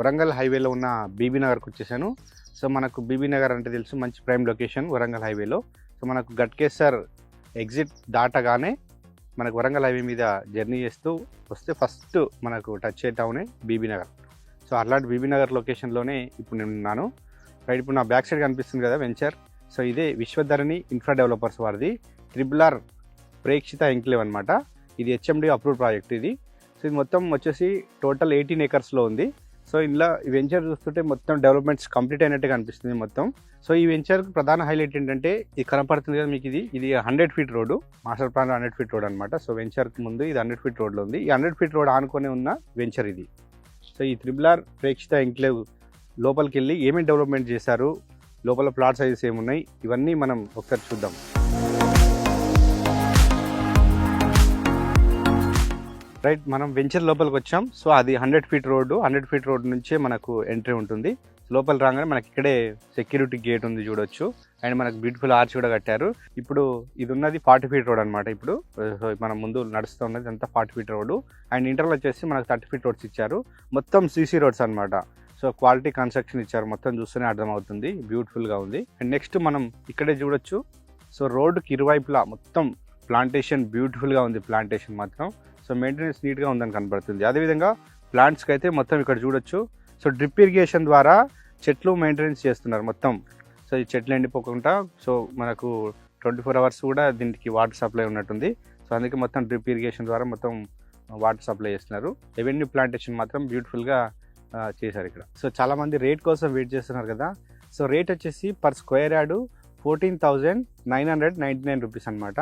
వరంగల్ హైవేలో ఉన్న బీబీ నగర్కి వచ్చేసాను. సో మనకు బీబీ నగర్ అంటే తెలుసు, మంచి ప్రైమ్ లొకేషన్ వరంగల్ హైవేలో. సో మనకు గట్కేసర్ ఎగ్జిట్ దాటగానే మనకు వరంగల్ హైవే మీద జర్నీ చేస్తూ వస్తే ఫస్ట్ మనకు టచ్ అయ్యే టౌనే బీబీ నగర్. సో అలాంటి బీబీ నగర్ లొకేషన్లోనే ఇప్పుడు నేను ఉన్నాను. రైట్, ఇప్పుడు నా బ్యాక్ సైడ్ కనిపిస్తుంది కదా వెంచర్. సో ఇదే విశ్వధరణి ఇన్ఫ్రా డెవలపర్స్ వారిది RRR ప్రేక్షిత ఎంక్లేవ్ అనమాట. ఇది HMD అప్రూవ్డ్ ప్రాజెక్ట్ ఇది. సో ఇది మొత్తం వచ్చేసి టోటల్ 18 ఏకర్స్లో ఉంది. సో ఇందులో ఈ వెంచర్ చూస్తుంటే మొత్తం డెవలప్మెంట్స్ కంప్లీట్ అయినట్టుగా అనిపిస్తుంది మొత్తం. సో ఈ వెంచర్కి ప్రధాన హైలైట్ ఏంటంటే ఇది కనపడుతుంది కదా మీకు, ఇది 100 feet road, master plan 100 feet road అనమాట. సో వెంచర్కి ముందు ఇది 100 ఫీట్ రోడ్లో ఉంది. ఈ 100 ఫీట్ రోడ్ ఆనుకొని ఉన్న వెంచర్ ఇది. సో ఈ RRR ప్రేక్షిత ఎంక్లేవ్ లోపలికి వెళ్ళి ఏమేమి డెవలప్మెంట్ చేశారు, లోపల ప్లాట్ సైజెస్ ఏమున్నాయి, ఇవన్నీ మనం ఒకసారి చూద్దాం. రైట్, మనం వెంచర్ లోపలికి వచ్చాం. సో అది 100 ఫీట్ రోడ్డు. 100 ఫీట్ రోడ్ నుంచే మనకు ఎంట్రీ ఉంటుంది. లోపల రాగానే మనకి ఇక్కడే సెక్యూరిటీ గేట్ ఉంది చూడొచ్చు, అండ్ మనకు బ్యూటిఫుల్ ఆర్చ్ కూడా కట్టారు. ఇప్పుడు ఇది ఉన్నది 40 ఫీట్ రోడ్ అనమాట. ఇప్పుడు మనం ముందు నడుస్తూ ఉన్నది అంతా 40 ఫీట్ రోడ్డు, అండ్ ఇంటర్వల్ వచ్చేసి మనకు 30 ఫీట్ రోడ్స్ ఇచ్చారు. మొత్తం CC రోడ్స్ అనమాట. సో క్వాలిటీ కన్స్ట్రక్షన్ ఇచ్చారు, మొత్తం చూస్తూనే అర్థమవుతుంది, బ్యూటిఫుల్గా ఉంది. అండ్ నెక్స్ట్ మనం ఇక్కడే చూడొచ్చు. సో రోడ్డుకి ఇరువైపులా మొత్తం ప్లాంటేషన్, బ్యూటిఫుల్గా ఉంది ప్లాంటేషన్ మాత్రం. సో మెయింటెనెన్స్ నీట్గా ఉందని కనబడుతుంది. అదేవిధంగా ప్లాంట్స్కి అయితే మొత్తం ఇక్కడ చూడొచ్చు. సో డ్రిప్ ఇరిగేషన్ ద్వారా చెట్లు మెయింటెనెన్స్ చేస్తున్నారు మొత్తం. సో ఈ చెట్లు ఎండిపోకుండా, సో మనకు 24 అవర్స్ కూడా దీనికి వాటర్ సప్లై ఉన్నట్టుంది. సో అందుకే మొత్తం డ్రిప్ ఇరిగేషన్ ద్వారా మొత్తం వాటర్ సప్లై చేస్తున్నారు. రెవెన్యూ ప్లాంటేషన్ మాత్రం బ్యూటిఫుల్గా చేశారు ఇక్కడ. సో చాలామంది రేట్ కోసం వెయిట్ చేస్తున్నారు కదా. సో రేట్ వచ్చేసి పర్ స్క్వేర్ యార్డు 14,999 రూపీస్ అనమాట.